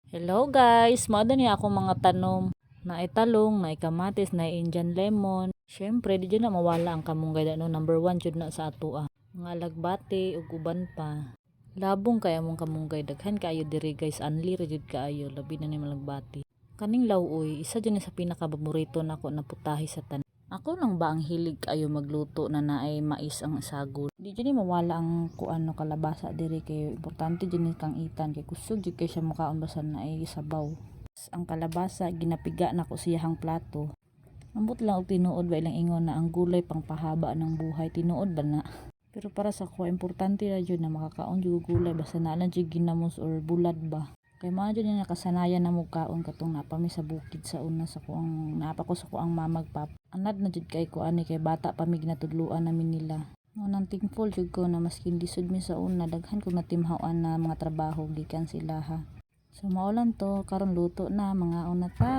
Hello guys, mao ni ako mga tanom na italong, na kamatis, na Indian lemon. Syempre, di dyan na mawala ang kamunggay no, number 1 jud na sa atua. Mga lagbati ug uban pa. Labong kaya mong kamunggay daghan kaayo diri guys, anli ra jud kaayo labi na ni malagbati. Kaning lawuy, isa dyan sa pinaka-paborito nako na putahe sa tanan. Ako lang ba ang hilig kayo magluto na naay mais ang sagol? Di dyan mawala ang kuano kalabasa diri kay importante dyan kang itan kay kusog dyan kay siya mukhaon basan na ay sabaw. Ang kalabasa ginapiga na ko siyahang plato. Ambot lang og tinuod ba ilang ingon na ang gulay pang pahaba ng buhay, tinuod ba na? Pero para sa ko importante ra jud na makakaon jud gulay basta na lang jud ginamos or bulad ba. Kay mao jud ni nakasanayan na mo kaon katong napami sa bukid sa una sa kuang napa ko sa kuang mamagpap. Anad na jud kay ko ani kay bata pa mi ginatudluan namin nila. Nang thankful jud ko na maskin lisod mi sa una daghan ko natimhawan na mga trabaho gikan sila ha. So mao lang to karon luto na mga una ta.